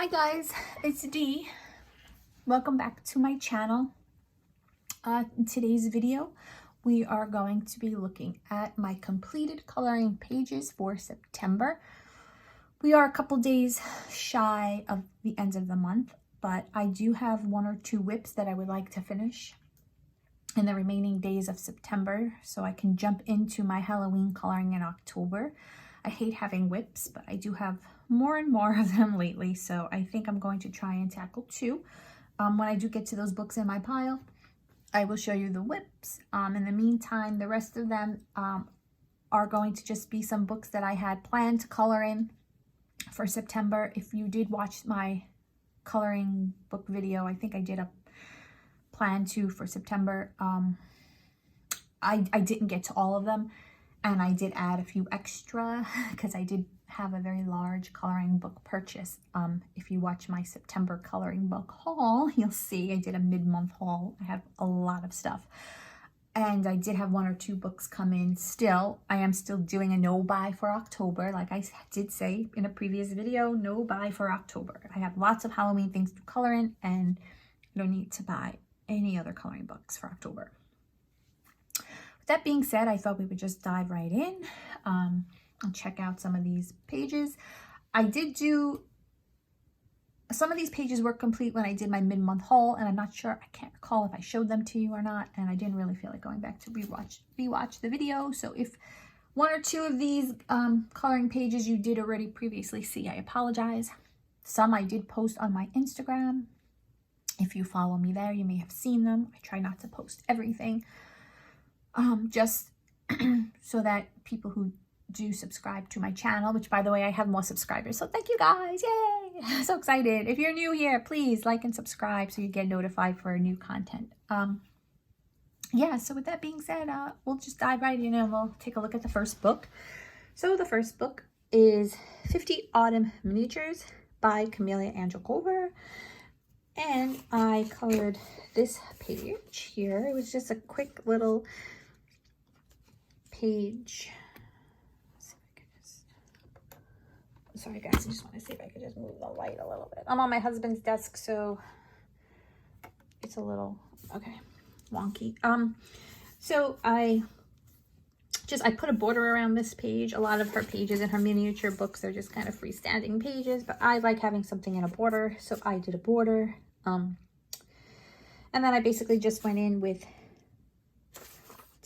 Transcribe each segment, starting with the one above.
Hi guys, it's Dee. Welcome back to my channel. In today's video, we are going to be looking at my completed coloring pages for September. We are a couple days shy of the end of the month, but I do have one or two whips that I would like to finish in the remaining days of September so I can jump into my Halloween coloring in October. I hate having whips, but I do have more and more of them lately, so I think I'm going to try and tackle two. When I do get to those books in my pile, I will show you the whips. In the meantime, the rest of them are going to just be some books that I had planned to color in for September. If you did watch my coloring book video, I think I did a plan to for September. I didn't get to all of them, and I did add a few extra because I did have a very large coloring book purchase. If you watch my September coloring book haul, you'll see I did a mid-month haul. I have a lot of stuff, and I did have one or two books come in still. I am still doing a no buy for October. Like I did say in a previous video, no buy for October. I have lots of Halloween things to color in, and I don't need to buy any other coloring books for October. With that being said, I thought we would just dive right in and check out some of these pages. I did do some of these pages were complete when I did my mid-month haul, and I'm not sure, I can't recall if I showed them to you or not, and I didn't really feel like going back to rewatch the video. So if one or two of these coloring pages you did already previously see, I apologize. Some I did post on my Instagram. If you follow me there, you may have seen them. I try not to post everything, just so that people who do subscribe to my channel, which by the way, I have more subscribers, so thank you guys, yay! So excited. If you're new here, please like and subscribe so you get notified for new content. Yeah, so with that being said, we'll just dive right in and we'll take a look at the first book. So the first book is 50 Autumn Miniatures by Camellia Angelcover. And I colored this page here. It was just a quick little page. Sorry guys, I just want to see if I could just move the light a little bit. I'm on my husband's desk, so it's a little, okay, wonky. So I put a border around this page. A lot of her pages in her miniature books are just kind of freestanding pages, but I like having something in a border, so I did a border. And then I basically just went in with,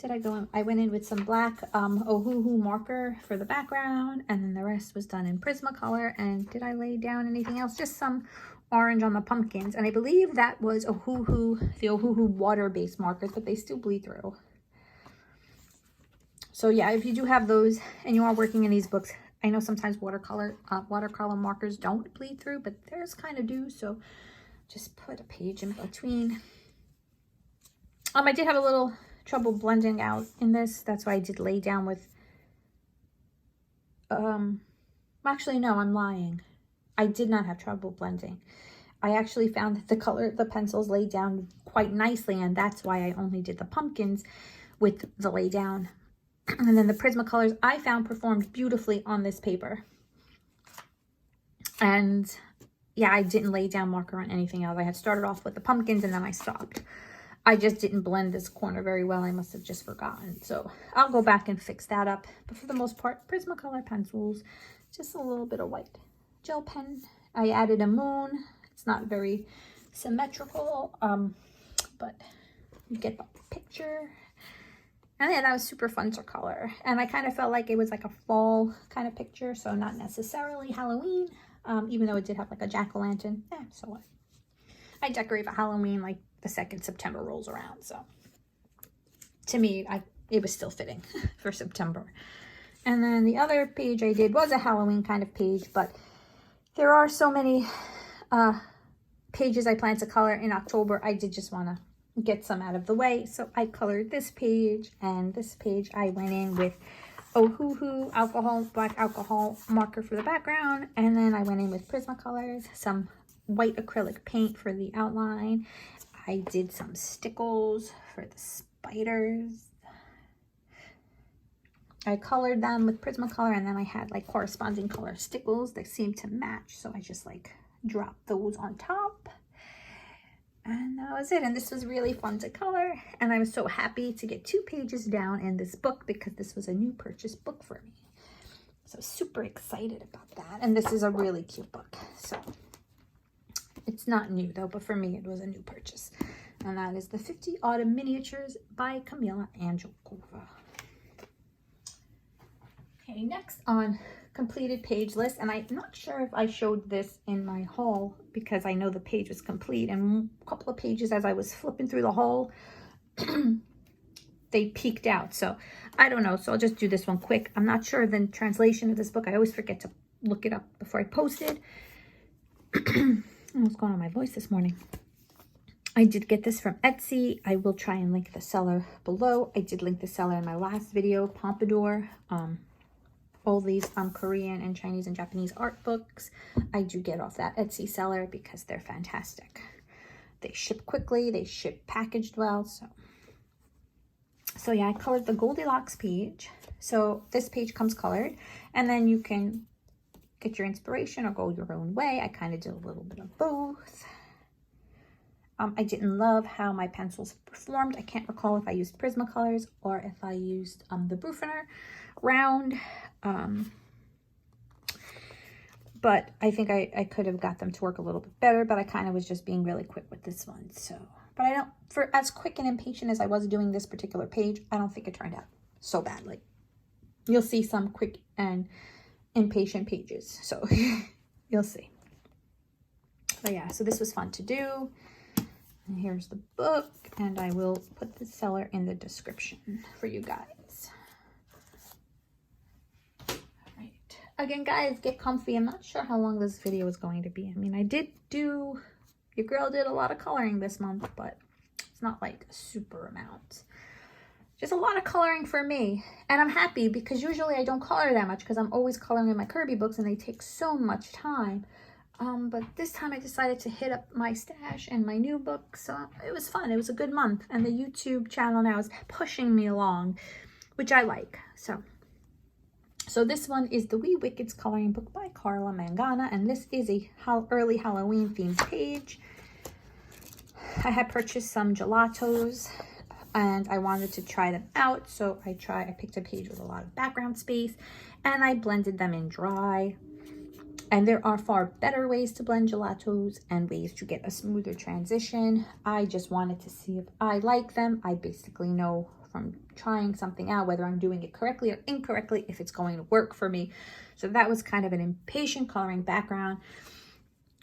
I went in with some black Ohuhu marker for the background, and then the rest was done in Prismacolor. And did I lay down anything else? Just some orange on the pumpkins, and I believe that was the Ohuhu water-based markers, but they still bleed through. So yeah, if you do have those and you are working in these books, I know sometimes watercolor markers don't bleed through, but theirs kind of do, so just put a page in between. I did have a little trouble blending out in this. That's why I did lay down with, actually no, I'm lying. I did not have trouble blending. I actually found that the pencils laid down quite nicely, and that's why I only did the pumpkins with the lay down. And then the Prismacolors I found performed beautifully on this paper. And yeah, I didn't lay down marker on anything else. I had started off with the pumpkins and then I stopped. I just didn't blend this corner very well. I must have just forgotten. So I'll go back and fix that up. But for the most part, Prismacolor pencils, just a little bit of white gel pen. I added a moon. It's not very symmetrical, but you get the picture. And yeah, that was super fun to color. And I kind of felt like it was like a fall kind of picture, so not necessarily Halloween, even though it did have like a jack-o'-lantern. Yeah, so what? I decorate for Halloween like the second September rolls around, so to me, it was still fitting for September. And then the other page I did was a Halloween kind of page, but there are so many pages I plan to color in October. I did just want to get some out of the way, so I colored this page, and this page I went in with Ohuhu black alcohol marker for the background, and then I went in with Prismacolors, some white acrylic paint for the outline. I did some stickles for the spiders. I colored them with Prismacolor, and then I had like corresponding color stickles that seemed to match, so I just like drop those on top. And that was it. And this was really fun to color. And I was so happy to get 2 pages down in this book because this was a new purchase book for me. So super excited about that. And this is a really cute book. So it's not new though, but for me it was a new purchase. And that is the 50 Autumn Miniatures by Camila Angelkova. Okay, next on completed page list, and I'm not sure if I showed this in my haul because I know the page was complete, and a couple of pages as I was flipping through the haul they peeked out, so I don't know. So I'll just do this one quick. I'm not sure the translation of this book. I always forget to look it up before I post it. What's going on with my voice this morning? I did get this from Etsy. I will try and link the seller below. I did link the seller in my last video, Pompadour. All these Korean and Chinese and Japanese art books I do get off that Etsy seller because they're fantastic. They ship quickly, they ship packaged well. So yeah, I colored the Goldilocks page. So this page comes colored, and then you can get your inspiration or go your own way. I kind of did a little bit of both. I didn't love how my pencils performed. I can't recall if I used Prismacolors or if I used the Bruffiner round. But I think I could have got them to work a little bit better, but I kind of was just being really quick with this one. So, but I don't, for as quick and impatient as I was doing this particular page, I don't think it turned out so badly. You'll see some quick and impatient pages, so you'll see. But yeah, so this was fun to do. And here's the book, and I will put the seller in the description for you guys. Again, guys, get comfy. I'm not sure how long this video is going to be. I mean, your girl did a lot of coloring this month, but it's not like a super amount. Just a lot of coloring for me. And I'm happy because usually I don't color that much because I'm always coloring in my Kirby books and they take so much time. But this time I decided to hit up my stash and my new book. So it was fun. It was a good month. And the YouTube channel now is pushing me along, which I like. So this one is the Wee Wickeds coloring book by Carla Mangana, and this is a early Halloween themed page. I had purchased some gelatos and I wanted to try them out, so I picked a page with a lot of background space and I blended them in dry. And there are far better ways to blend gelatos and ways to get a smoother transition. I just wanted to see if I like them. I basically know from trying something out whether I'm doing it correctly or incorrectly, if it's going to work for me. So that was kind of an impatient coloring background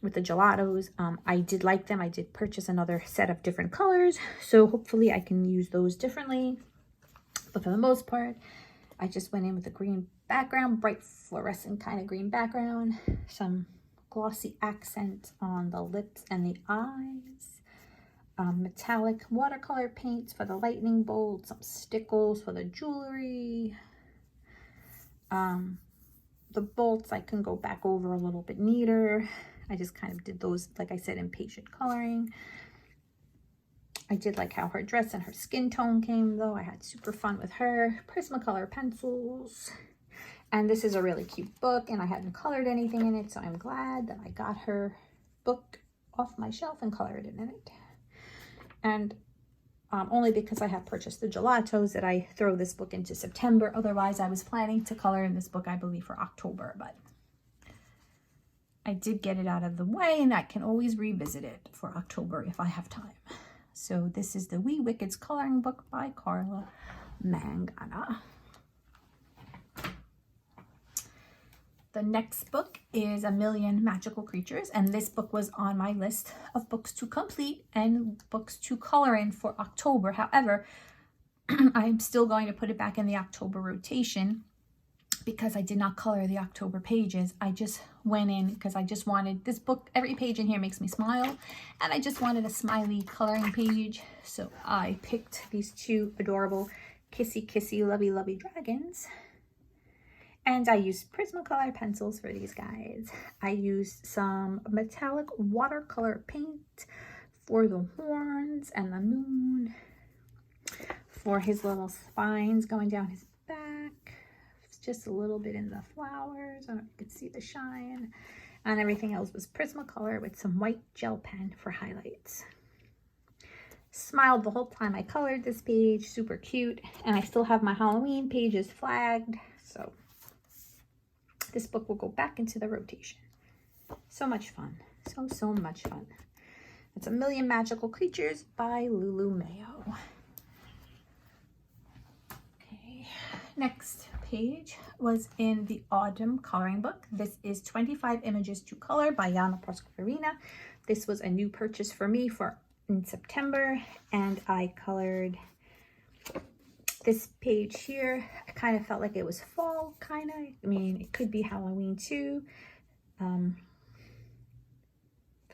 with the gelatos. I did like them. I did purchase another set of different colors, so hopefully I can use those differently. But for the most part, I just went in with a green background, bright fluorescent kind of green background, some glossy accent on the lips and the eyes, metallic watercolor paints for the lightning bolt, some stickles for the jewelry. The bolts I can go back over a little bit neater. I just kind of did those, like I said, impatient coloring. I did like how her dress and her skin tone came though. I had super fun with her. Prismacolor pencils. And this is a really cute book and I hadn't colored anything in it, so I'm glad that I got her book off my shelf and colored it in it. And only because I have purchased the gelatos that I throw this book into September. Otherwise, I was planning to color in this book, I believe, for October, but I did get it out of the way and I can always revisit it for October if I have time. So this is the Wee Wickeds coloring book by Carla Mangana. The next book is A Million Magical Creatures, and this book was on my list of books to complete and books to color in for October. However, I'm still going to put it back in the October rotation because I did not color the October pages. I just went in because I just wanted this book. Every page in here makes me smile, and I just wanted a smiley coloring page. So I picked these two adorable kissy kissy lovey lovey dragons. And I used Prismacolor pencils for these guys. I used some metallic watercolor paint for the horns and the moon, for his little spines going down his back, just a little bit in the flowers. I don't know if you can see the shine. And everything else was Prismacolor with some white gel pen for highlights. Smiled the whole time I colored this page, super cute. And I still have my Halloween pages flagged, so this book will go back into the rotation. So much fun, so much fun. It's A Million Magical Creatures by Lulu Mayo. Okay, next page was in the Autumn coloring book. This is 25 Images to Color by Yana Prosperina. This was a new purchase for me in September, and I colored this page here. I kind of felt like it was fall, kind of. I mean, it could be Halloween too.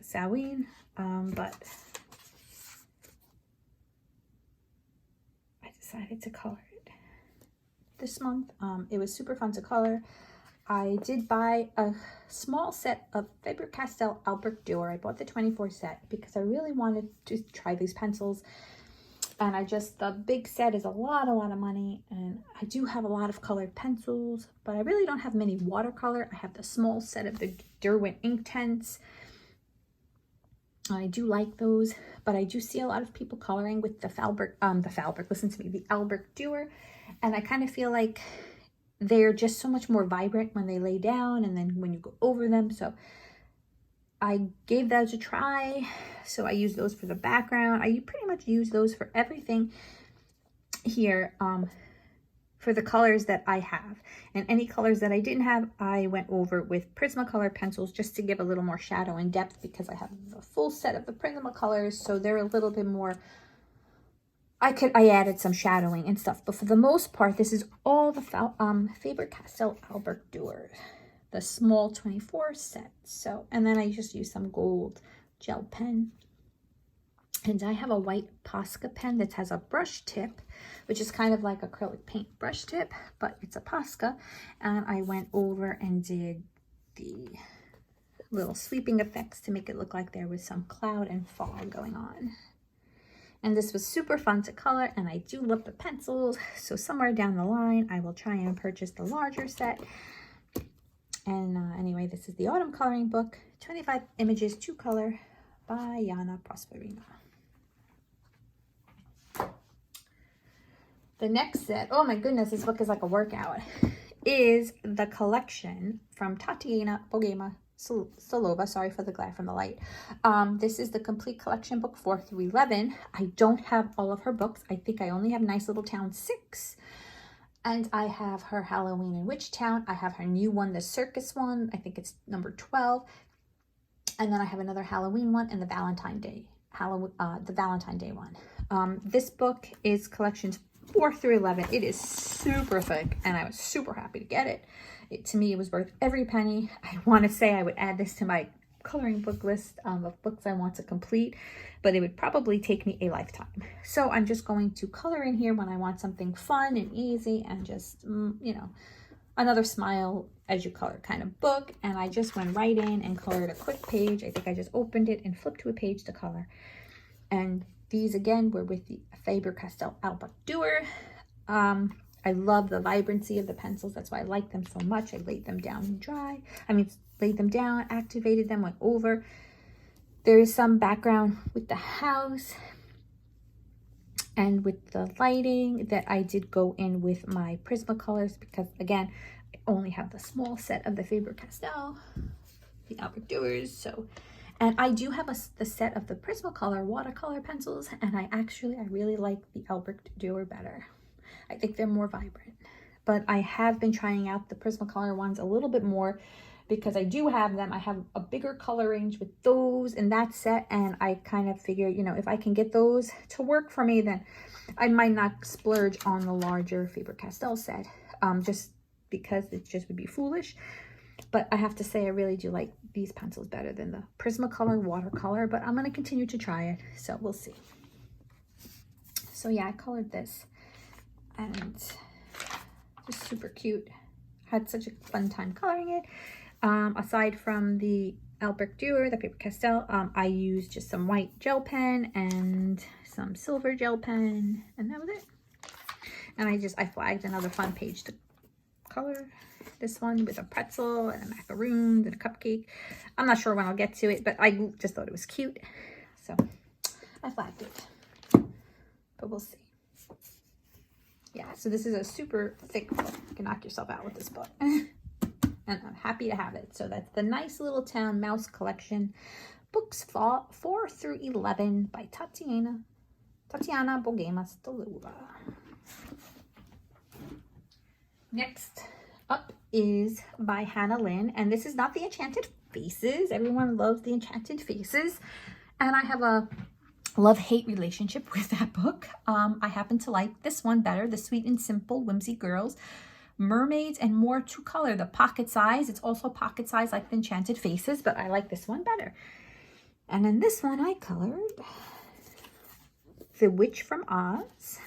Samhain, but I decided to color it this month. It was super fun to color. I did buy a small set of Faber-Castell Albrecht Dürer. I bought the 24 set because I really wanted to try these pencils. And the big set is a lot of money. And I do have a lot of colored pencils, but I really don't have many watercolor. I have the small set of the Derwent Inktense. I do like those, but I do see a lot of people coloring with the Albrecht Dürer. And I kind of feel like they're just so much more vibrant when they lay down and then when you go over them. So I gave those a try. So I use those for the background. I pretty much use those for everything here, for the colors that I have. And any colors that I didn't have, I went over with Prismacolor pencils just to give a little more shadow and depth, because I have the full set of the Prismacolors, so they're a little bit more, I added some shadowing and stuff. But for the most part, this is all the Faber-Castell Albrecht Dürer, the small 24 set. So, and then I just use some gold gel pen. And I have a white Posca pen that has a brush tip, which is kind of like acrylic paint brush tip, but it's a Posca. And I went over and did the little sweeping effects to make it look like there was some cloud and fog going on. And this was super fun to color, and I do love the pencils. So somewhere down the line, I will try and purchase the larger set. And anyway, this is the Autumn coloring book, 25 Images to Color by Yana Prosperina. The next set, oh my goodness, this book is like a workout, is the collection from Tatiana Bogema Solova. Sorry for the glare from the light. This is the complete collection, book 4 through 11. I don't have all of her books. I think I only have Nice Little Town 6. And I have her Halloween in Witch Town. I have her new one, the circus one. I think it's number 12. And then I have another Halloween one and the Valentine Day one. This book is collections 4 through 11. It is super thick, and I was super happy to get it. To me, it was worth every penny. I want to say I would add this to my coloring book list of books I want to complete, but it would probably take me a lifetime. So I'm just going to color in here when I want something fun and easy and just, you know, another smile as you color kind of book. And I just went right in and colored a quick page. I think I just opened it and flipped to a page to color. And these again were with the Faber-Castell Albrecht Dürer. I love the vibrancy of the pencils. That's why I like them so much. I laid them down and dry. Laid them down, activated them, went over. There is some background with the house and with the lighting that I did go in with my Prismacolors, because again, I only have the small set of the Faber-Castell, the Albrecht Dürers. So, and I do have the set of the Prismacolor watercolor pencils, and I really like the Albrecht Dürer better. I think they're more vibrant, but I have been trying out the Prismacolor ones a little bit more because I do have them. I have a bigger color range with those in that set, and I kind of figure, you know, if I can get those to work for me, then I might not splurge on the larger Faber-Castell set, just because it just would be foolish. But I have to say, I really do like these pencils better than the Prismacolor watercolor, but I'm going to continue to try it, so we'll see. So yeah, I colored this, and just super cute. Had such a fun time coloring it. Aside from the Albrecht Dürer, the Faber-Castell, I used just some white gel pen and some silver gel pen, and that was it. And I flagged another fun page to color. This one with a pretzel and a macaroons and a cupcake. I'm not sure when I'll get to it, but I just thought it was cute. So I flagged it. But we'll see. Yeah, so this is a super thick book. You can knock yourself out with this book. And I'm happy to have it. So that's the Nice Little Town Mouse Collection. Books 4 through 11 by Tatiana Bogemas Delula. Next up is by Hannah Lynn. And this is not the Enchanted Faces. Everyone loves the Enchanted Faces. And I have a love-hate relationship with that book. I happen to like this one better, The Sweet and Simple Whimsy Girls, Mermaids and More to Color, the pocket size. It's also pocket size like the Enchanted Faces, but I like this one better. And in this one, I colored The Witch from Oz.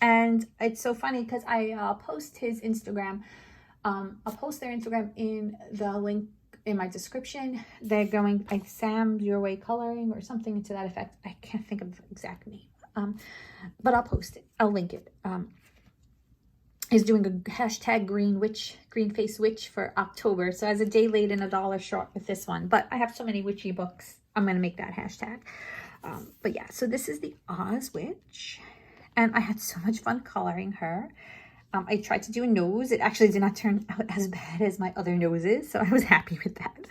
And it's so funny because I post his Instagram. I'll post their Instagram in the link in my description. They're going like Sam's Your Way Coloring or something to that effect. I can't think of the exact name, but I'll post it. I'll link it. Is doing a hashtag green face witch for October. So I was a day late and $1 short with this one, but I have so many witchy books. I'm going to make that hashtag. But yeah, so this is the Oz Witch, and I had so much fun coloring her. I tried to do a nose. It actually did not turn out as bad as my other noses, so I was happy with that.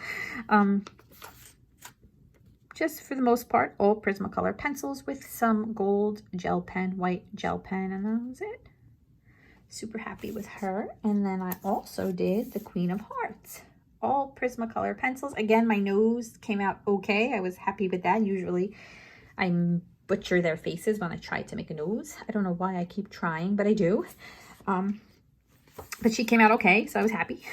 Just for the most part, all Prismacolor pencils with some gold gel pen, white gel pen, and that was it. Super happy with her. And then I also did the Queen of Hearts. All Prismacolor pencils. Again, my nose came out okay. I was happy with that. Usually I butcher their faces when I try to make a nose. I don't know why I keep trying, but I do. But she came out okay, so I was happy.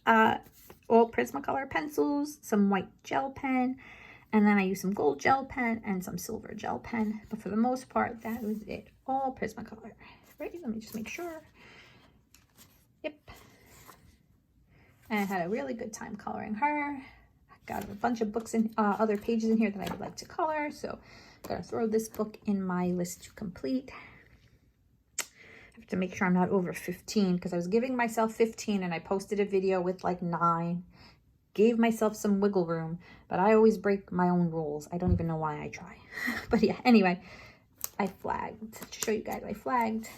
All Prismacolor pencils, some white gel pen, and then I used some gold gel pen and some silver gel pen. But for the most part, that was it. All Prismacolor. Right, let me just make sure. Yep. And I had a really good time coloring her. I got a bunch of books and other pages in here that I would like to color, so I'm gonna throw this book in my list to complete. To make sure I'm not over 15, because I was giving myself 15 and I posted a video with like 9. Gave myself some wiggle room, but I always break my own rules. I don't even know why I try. But yeah, anyway, I flagged, to show you guys, I flagged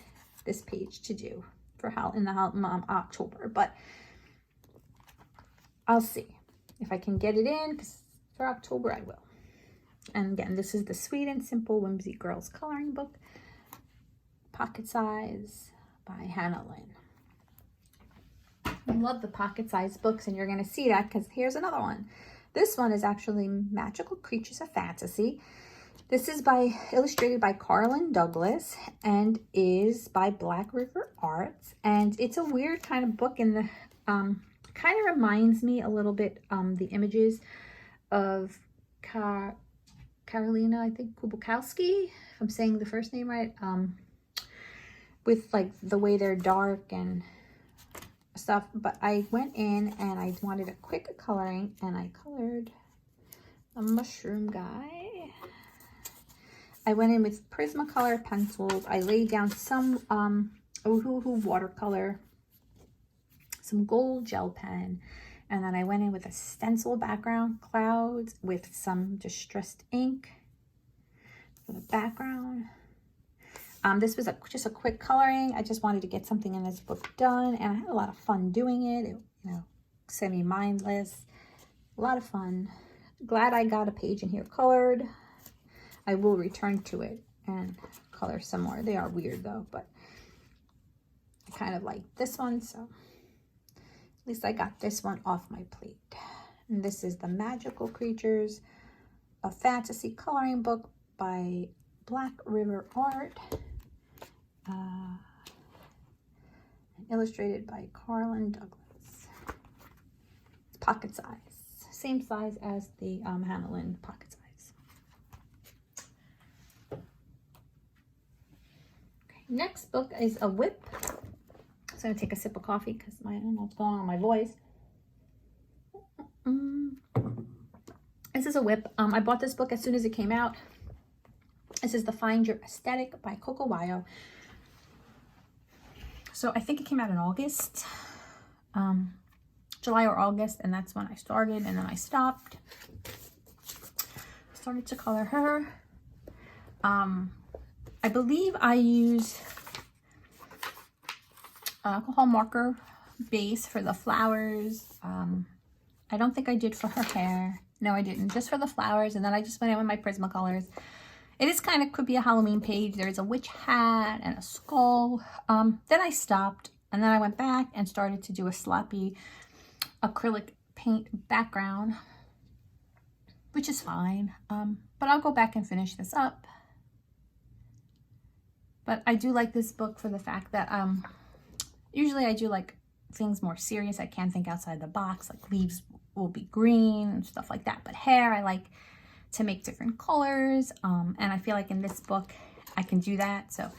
this page to do for October, but I'll see if I can get it in, because for October I will. And again, this is the Sweet and Simple Whimsy Girls coloring book. Pocket size by Hannah Lynn. I love the pocket size books, and you're going to see that because here's another one. This one is actually Magical Creatures of Fantasy. This is illustrated by Carlin Douglas and is by Black River Arts. And it's a weird kind of book in the, kind of reminds me a little bit, the images of Karolina, I think, Kubikowski, if I'm saying the first name right. With like the way they're dark and stuff, but I went in and I wanted a quick coloring, and I colored a mushroom guy. I went in with Prismacolor pencils. I laid down some Oohoo watercolor, some gold gel pen, and then I went in with a stencil background, clouds, with some distressed ink for the background. This was just a quick coloring. I just wanted to get something in this book done, and I had a lot of fun doing it. You know, semi-mindless, a lot of fun. Glad I got a page in here colored. I will return to it and color some more. They are weird though, but I kind of like this one, so at least I got this one off my plate. And this is the Magical Creatures of Fantasy coloring book by Black River Art, illustrated by Carlin Douglas. It's pocket size, same size as the Hannah Lynn pocket size. Okay, next book is a whip. So I'm gonna take a sip of coffee because I don't know what's going on with my voice. This is a whip. I bought this book as soon as it came out. This is the Find Your Aesthetic by Coco Wayo. So I think it came out in August. July or August, and that's when I started, and then I stopped. Started to color her. I believe I used alcohol marker base for the flowers. I don't think I did for her hair. No, I didn't. Just for the flowers, and then I just went in with my Prismacolors. It is kind of, could be a Halloween page. There is a witch hat and a skull. Then I stopped, and then I went back and started to do a sloppy acrylic paint background, which is fine. But I'll go back and finish this up. But I do like this book for the fact that usually I do like things more serious. I can't think outside the box, like leaves will be green and stuff like that. But hair, I like to make different colors. And I feel like in this book, I can do that. So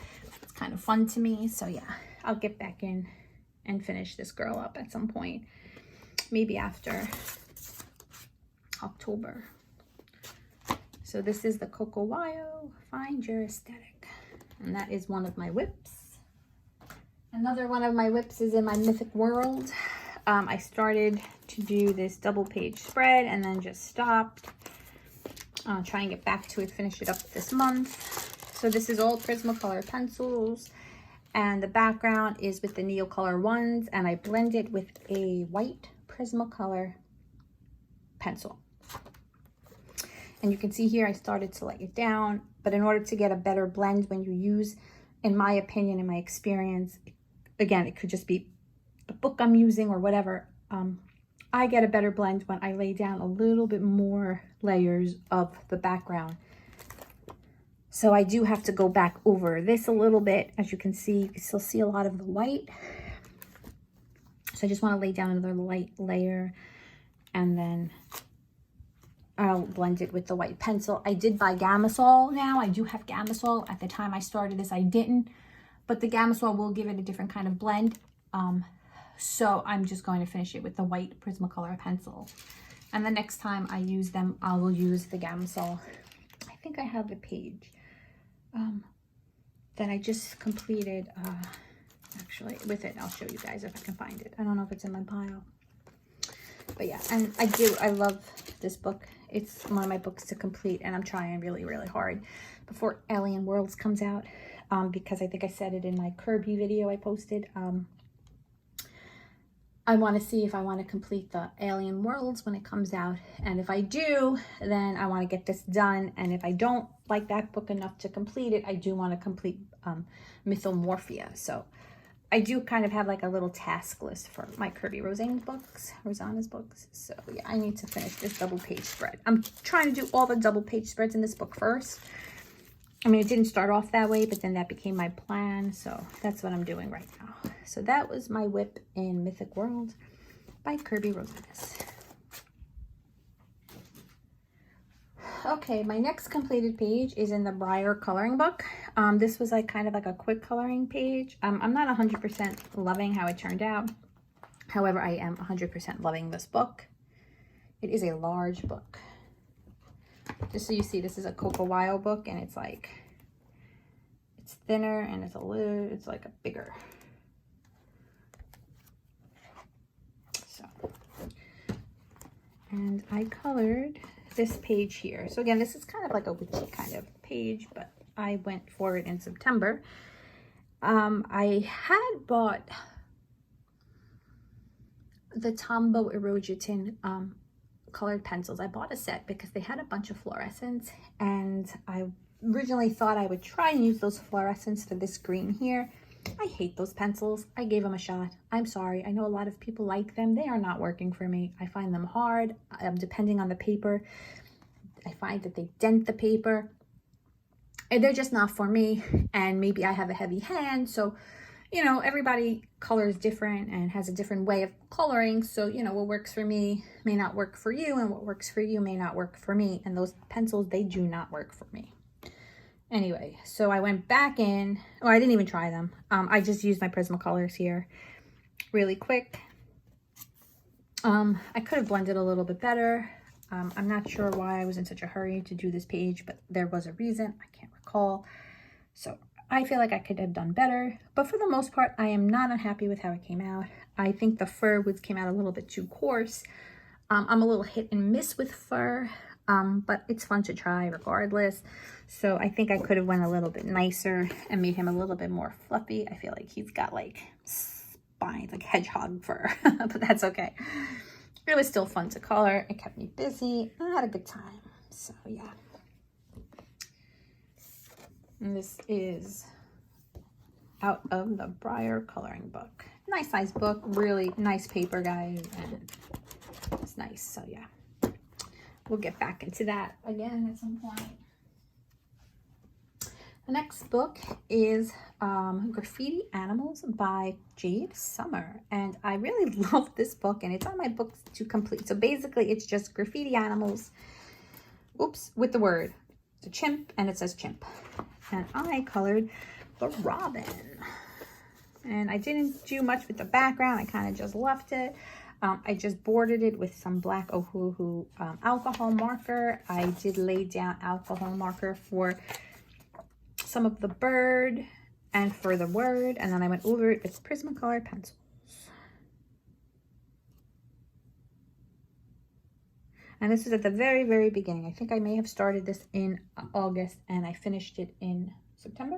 it's kind of fun to me. So yeah, I'll get back in and finish this girl up at some point. Maybe after October. So this is the Coco Wyo Find Your Aesthetic. And that is one of my whips. Another one of my whips is in my Mythic World. I started to do this double page spread and then just stopped. I'll try and get back to it, finish it up this month. So this is all Prismacolor pencils. And the background is with the Neocolor ones. And I blend it with a white Prismacolor pencil. And you can see here I started to lay it down. But in order to get a better blend when you use, in my opinion, in my experience, again, it could just be the book I'm using or whatever. I get a better blend when I lay down a little bit more layers of the background. So I do have to go back over this a little bit. As you can see, you can still see a lot of the white. So I just want to lay down another light layer, and then I'll blend it with the white pencil. I did buy Gamasol now. I do have Gamasol. At the time I started this, I didn't. But the Gamasol will give it a different kind of blend. So I'm just going to finish it with the white Prismacolor pencil. And the next time I use them, I will use the Gamasol. I think I have the page that I just completed. Actually, with it, I'll show you guys if I can find it. I don't know if it's in my pile. But yeah, and I love this book. It's one of my books to complete, and I'm trying really, really hard before Alien Worlds comes out, because I think I said it in my Kirby video I posted. I want to see if I want to complete the Alien Worlds when it comes out, and if I do, then I want to get this done. And if I don't like that book enough to complete it, I do want to complete Mythomorphia. So I do kind of have like a little task list for my Kirby Rosanna's books. So yeah, I need to finish this double page spread. I'm trying to do all the double page spreads in this book first. I mean, it didn't start off that way, but then that became my plan. So that's what I'm doing right now. So that was my whip in Mythic World by Kirby Rosanna's. Okay, my next completed page is in the Briar coloring book. This was like kind of like a quick coloring page. I'm not 100% loving how it turned out. However, I am 100% loving this book. It is a large book. Just so you see, this is a Coco Wyo book, and it's like, it's thinner and it's like a bigger. So, and I colored this page here. So again, this is kind of like a witchy kind of page, but I went for it in September. I had bought the Tombow Erogetin colored pencils. I bought a set because they had a bunch of fluorescents, and I originally thought I would try and use those fluorescents for this green here. I hate those pencils. I gave them a shot. I'm sorry. I know a lot of people like them. They are not working for me. I find them hard. Depending on the paper, I find that they dent the paper. And they're just not for me. And maybe I have a heavy hand. So, you know, everybody colors different and has a different way of coloring. So, you know, what works for me may not work for you, and what works for you may not work for me. And those pencils, they do not work for me. Anyway, so I went back in. Oh, I didn't even try them. I just used my Prismacolors here really quick. I could have blended a little bit better. I'm not sure why I was in such a hurry to do this page, but there was a reason. I can't recall. So I feel like I could have done better, but for the most part, I am not unhappy with how it came out. I think the fur came out a little bit too coarse. I'm a little hit and miss with fur, but it's fun to try regardless. So I think I could have went a little bit nicer and made him a little bit more fluffy. I feel like he's got like spines, like hedgehog fur, but that's okay. It was still fun to color. It kept me busy. I had a good time. So yeah. And this is out of the Briar coloring book. Nice size book, really nice paper, guys, and it's nice. So yeah, we'll get back into that again at some point. The next book is Graffiti Animals by Jade Summer, and I really love this book, and it's on my books to complete. So basically it's just graffiti animals, oops, with the word, it's a chimp, and it says chimp. And I colored the robin, and I didn't do much with the background. I kind of just left it. I just bordered it with some black Ohuhu alcohol marker. I did lay down alcohol marker for some of the bird and for the word, and then I went over it with Prismacolor pencils. And this was at the very, very beginning. I think I may have started this in August and I finished it in September.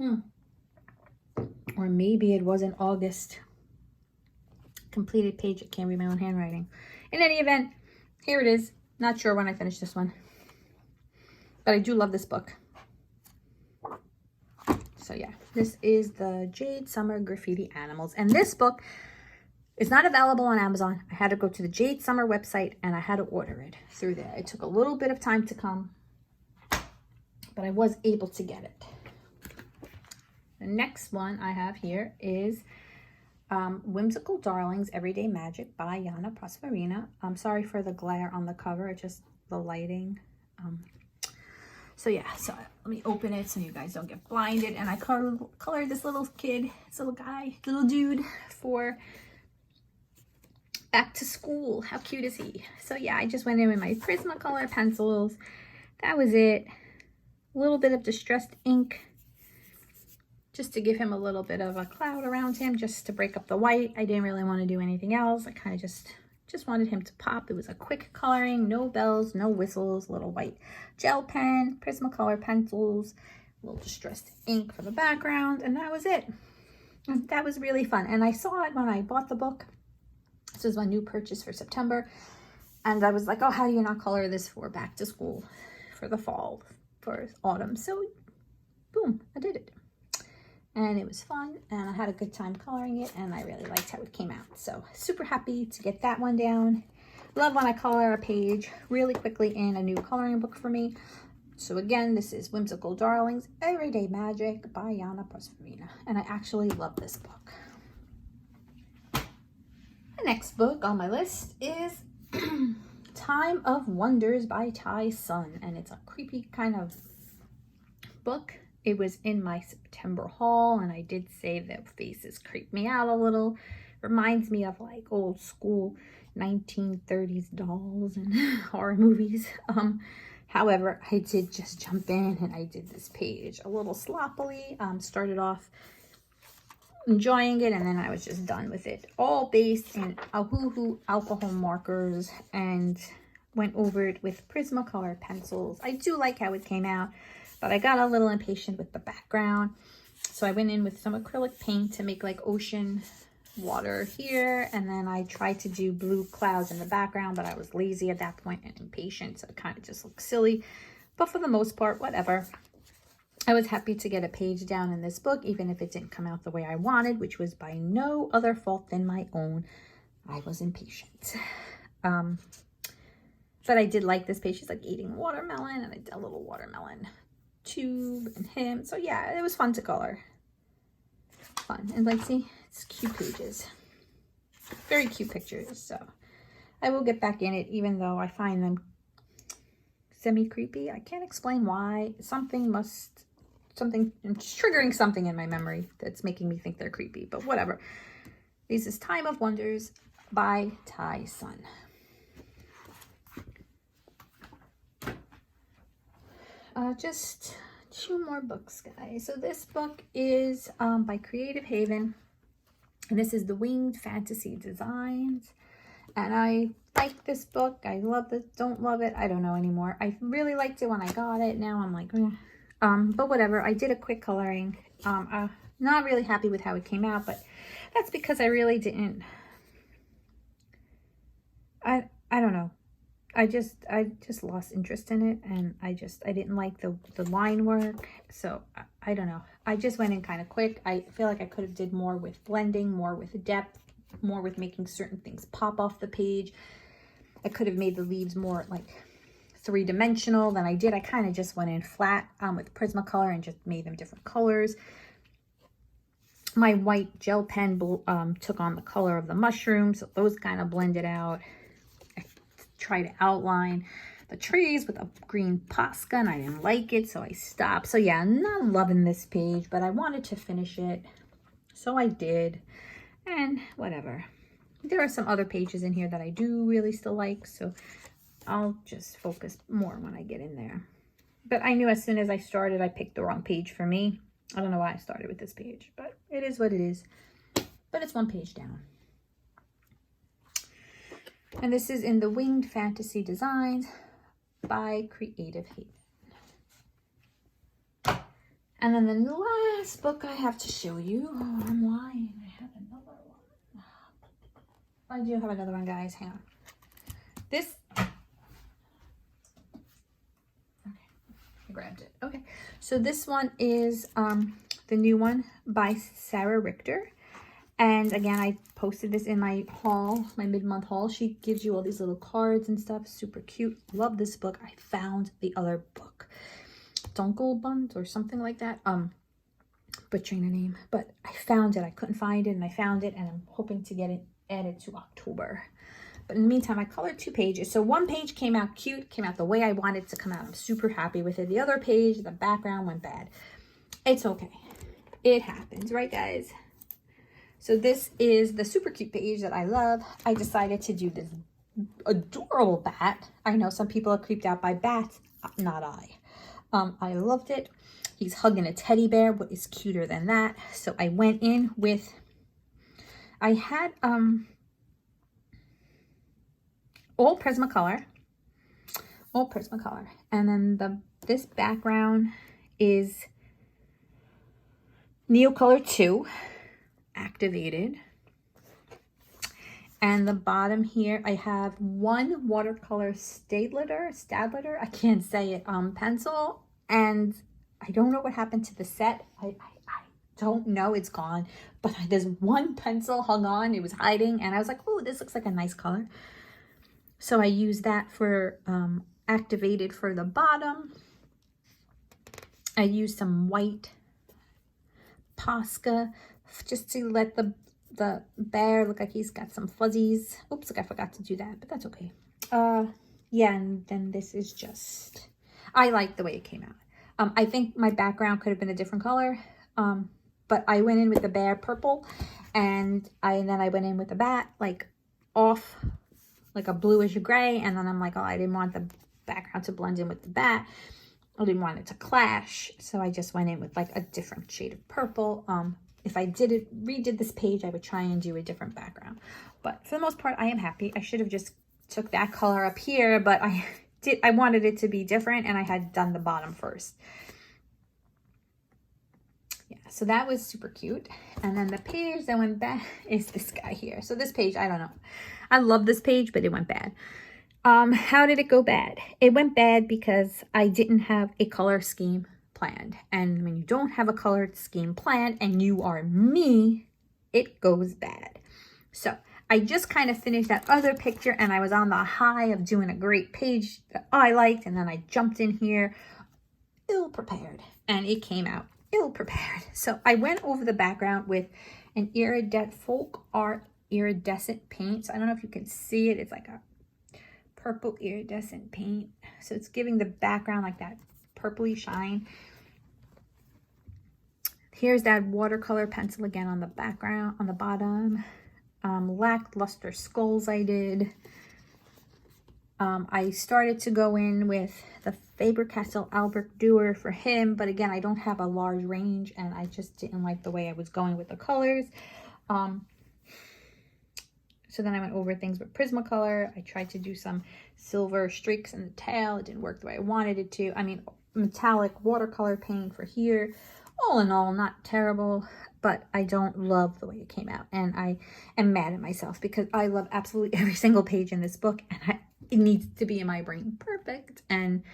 Or maybe it was in August. Completed page. I can't read my own handwriting. In any event, here it is. Not sure when I finished this one. But I do love this book. So yeah, this is the Jade Summer Graffiti Animals. And this book is not available on Amazon. I had to go to the Jade Summer website and I had to order it through there. It took a little bit of time to come, but I was able to get it. The next one I have here is Whimsical Darlings Everyday Magic by Yana Prosperina. I'm sorry for the glare on the cover, it's just the lighting. So yeah, so let me open it so you guys don't get blinded. And I colored this little kid, this little guy, little dude for back to school. How cute is he? So yeah, I just went in with my Prismacolor pencils. That was it. A little bit of distressed ink just to give him a little bit of a cloud around him, just to break up the white. I didn't really want to do anything else. I kind of just wanted him to pop. It was a quick coloring, no bells, no whistles, little white gel pen, Prismacolor pencils, a little distressed ink for the background, and that was it. And that was really fun. And I saw it when I bought the book. This was my new purchase for September. And I was like, oh, how do you not color this for back to school, for the fall, for autumn? So boom, I did it. And it was fun, and I had a good time coloring it, and I really liked how it came out. So super happy to get that one down. Love when I color a page really quickly in a new coloring book for me. So again, this is Whimsical Darlings Everyday Magic by Yana Prosperina, and I actually love this book. The next book on my list is Time of Wonders by Ty Sun, and it's a creepy kind of book. It was in my September haul, and I did say that faces creep me out a little. Reminds me of like old school 1930s dolls and horror movies. However, I did just jump in and I did this page a little sloppily. Started off enjoying it, and then I was just done with it. All based in Ohuhu alcohol markers, and went over it with Prismacolor pencils. I do like how it came out, but I got a little impatient with the background. So I went in with some acrylic paint to make like ocean water here. And then I tried to do blue clouds in the background, but I was lazy at that point and impatient. So it kind of just looked silly. But for the most part, whatever. I was happy to get a page down in this book, even if it didn't come out the way I wanted, which was by no other fault than my own. I was impatient. But I did like this page. She's like eating watermelon, and I did a little watermelon tube and him. So yeah, it was fun to color. Fun. And like, see, it's cute pages. Very cute pictures. So I will get back in it, even though I find them semi-creepy. I can't explain why. I'm triggering something in my memory that's making me think they're creepy, but whatever. This is Time of Wonders by Ty Sun. Just 2 more books, guys. So this book is by Creative Haven, and this is the Winged Fantasy Designs. And I like this book. I love it. Don't love it. I don't know anymore. I really liked it when I got it. Now I'm like, but whatever. I did a quick coloring. Not really happy with how it came out, but that's because I really didn't. I don't know. I just lost interest in it, and I didn't like the line work. So I don't know. I just went in kind of quick. I feel like I could have did more with blending, more with depth, more with making certain things pop off the page. I could have made the leaves more like 3-dimensional than I did. I kind of just went in flat with Prismacolor and just made them different colors. My white gel pen took on the color of the mushrooms, so those kind of blended out. I tried to outline the trees with a green Posca, and I didn't like it, so I stopped. So yeah, I'm not loving this page, but I wanted to finish it, so I did. And whatever. There are some other pages in here that I do really still like, so I'll just focus more when I get in there. But I knew as soon as I started, I picked the wrong page for me. I don't know why I started with this page, but it is what it is. But it's 1 page down. And this is in the Winged Fantasy Designs by Creative Haven. And then the last book I have to show you. Oh, I'm lying. I have another one. I do have another one, guys. Hang on. This. Okay. I grabbed it. Okay. So this one is the new one by Sarah Richter. And again, I posted this in my haul, my mid-month haul. She gives you all these little cards and stuff. Super cute. Love this book. I found the other book. Dunkelbund or something like that. Butchering the name. But I found it. I couldn't find it, and I found it, and I'm hoping to get it added to October. But in the meantime, I colored 2 pages. So 1 page came out cute, came out the way I wanted it to come out. I'm super happy with it. The other page, the background went bad. It's okay. It happens, right, guys? So this is the super cute page that I love. I decided to do this adorable bat. I know some people are creeped out by bats. Not I. I loved it. He's hugging a teddy bear. What is cuter than that? So I went in with, I had all Prismacolor. And then this background is Neocolor 2 activated. And the bottom here, I have 1 watercolor Stadler, I can't say it, pencil. And I don't know what happened to the set. I don't know, it's gone. But there's 1 pencil hung on, it was hiding. And I was like, oh, this looks like a nice color. So I used that for activated for the bottom. I used some white Posca just to let the bear look like he's got some fuzzies. Oops, like I forgot to do that, but that's okay. Yeah, and then this is just, I like the way it came out. I think my background could have been a different color, but I went in with the bear purple, and then I went in with the bat, like off, like a bluish gray, and then I'm like, oh, I didn't want the background to blend in with the bat. I didn't want it to clash, so I just went in with like a different shade of purple. If I redid this page, I would try and do a different background. But for the most part, I am happy. I should have just took that color up here, but I wanted it to be different, and I had done the bottom first. Yeah, so that was super cute. And then the page that went bad is this guy here. So this page, I don't know. I love this page, but it went bad. How did it go bad? It went bad because I didn't have a color scheme planned. And when you don't have a colored scheme planned and you are me, it goes bad. So I just kind of finished that other picture, and I was on the high of doing a great page that I liked, and then I jumped in here ill prepared, and it came out ill prepared. So I went over the background with an folk art iridescent paint. So I don't know if you can see it. It's like a purple iridescent paint. So it's giving the background like that purpley shine. Here's that watercolor pencil again on the background, on the bottom. Lackluster skulls I did. I started to go in with the Faber-Castell Albert Durer for him, but again, I don't have a large range, and I just didn't like the way I was going with the colors. So then I went over things with Prismacolor. I tried to do some silver streaks in the tail. It didn't work the way I wanted it to. I mean, metallic watercolor paint for here. All in all, not terrible, but I don't love the way it came out. And I am mad at myself because I love absolutely every single page in this book, and it needs to be in my brain perfect. And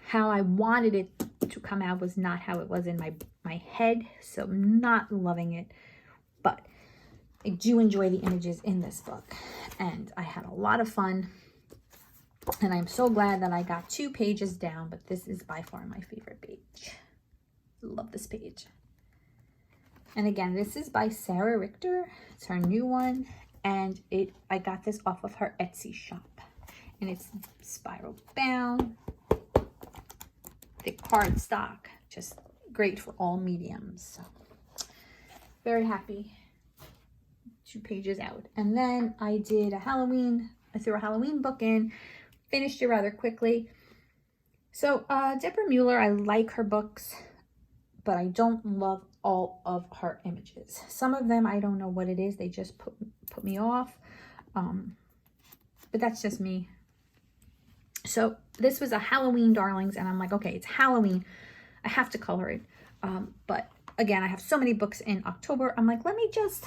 how I wanted it to come out was not how it was in my head. So I'm not loving it, but I do enjoy the images in this book, and I had a lot of fun, and I'm so glad that I got 2 pages down, but this is by far my favorite page. Love this page. And again, this is by Sarah Richter. It's her new one, and I got this off of her Etsy shop, and it's spiral bound, thick cardstock, just great for all mediums. So very happy. 2 pages out. And then I did I threw a Halloween book in, finished it rather quickly. So Deborah Mueller, I like her books, but I don't love all of her images. Some of them, I don't know what it is, they just put me off, but that's just me. So this was a Halloween Darlings, and I'm like, okay, it's Halloween, I have to color it. But again, I have so many books in October. I'm like, let me just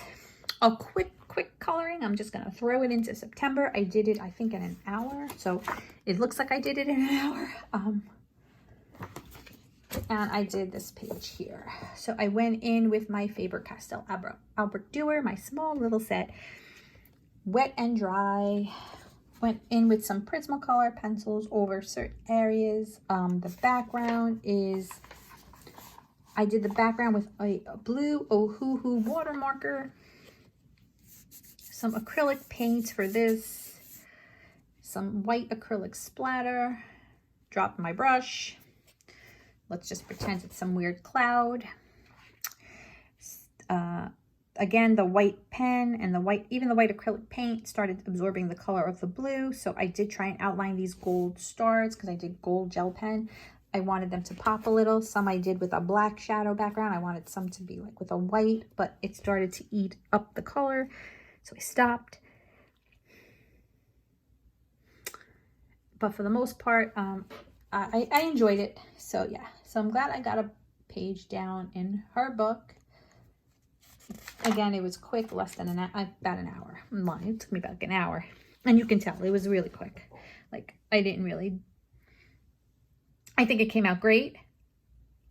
a quick coloring. I'm just gonna throw it into September. I did it, I think, in an hour, so it looks like I did it in an hour. And I did this page here. So I went in with my Faber-Castell Albert Durer, my small little set, wet and dry. Went in with some Prismacolor pencils over certain areas. The background is, I did the background with a blue Ohuhu water marker, some acrylic paint for this, some white acrylic splatter, dropped my brush. Let's just pretend it's some weird cloud. Again, the white pen and even the white acrylic paint started absorbing the color of the blue. So I did try and outline these gold stars because I did gold gel pen. I wanted them to pop a little. Some I did with a black shadow background. I wanted some to be like with a white, but it started to eat up the color. So I stopped. But for the most part, I enjoyed it. So yeah, so I'm glad I got a page down in her book. Again, it was quick, less than about an hour. I'm lying, it took me about an hour. And you can tell it was really quick. Like, I think it came out great.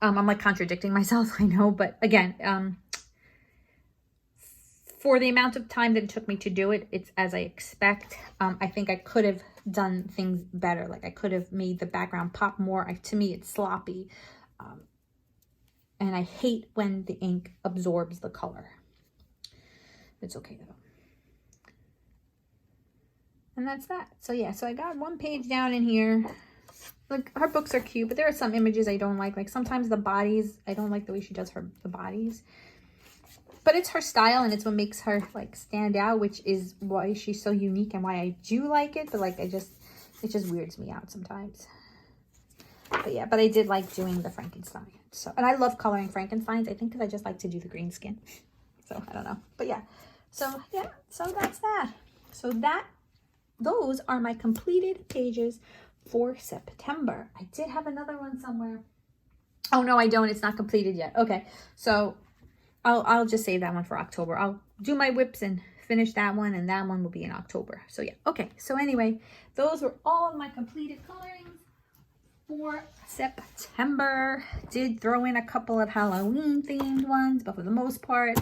I'm like contradicting myself, I know, but again, for the amount of time that it took me to do it, it's as I expect. I think I could have done things better. Like I could have made the background pop more. To me, it's sloppy. And I hate when the ink absorbs the color. It's okay though. And that's that. So yeah, so I got 1 page down in here. Like her books are cute, but there are some images I don't like. Like sometimes the bodies, I don't like the way she does the bodies. But it's her style, and it's what makes her like stand out, which is why she's so unique and why I do like it. But like it just weirds me out sometimes. But yeah, but I did like doing the Frankenstein. So, and I love coloring Frankensteins, I think, because I just like to do the green skin. So I don't know. But yeah. So yeah, so that's that. So those are my completed pages for September. I did have another one somewhere. Oh no, I don't. It's not completed yet. Okay. So I'll just save that one for October. I'll do my whips and finish that one, and that one will be in October. So yeah. Okay. So anyway, those were all of my completed colorings for September. Did throw in a couple of Halloween themed ones, but for the most part,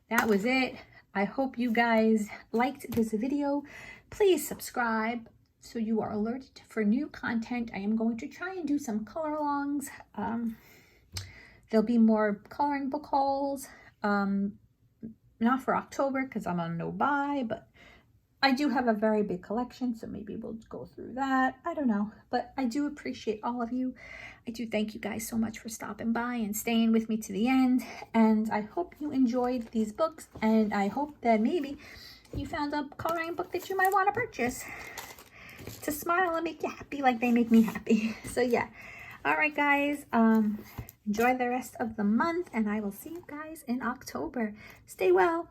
that was it. I hope you guys liked this video. Please subscribe so you are alerted for new content. I am going to try and do some color alongs. There'll be more coloring book hauls. Not for October because I'm on no buy, but I do have a very big collection, so maybe we'll go through that. I don't know, but I do appreciate all of you. I do thank you guys so much for stopping by and staying with me to the end. And I hope you enjoyed these books, and I hope that maybe you found a coloring book that you might want to purchase. to smile and make you happy like they make me happy. So yeah. All right, guys. Enjoy the rest of the month, and I will see you guys in October. Stay well.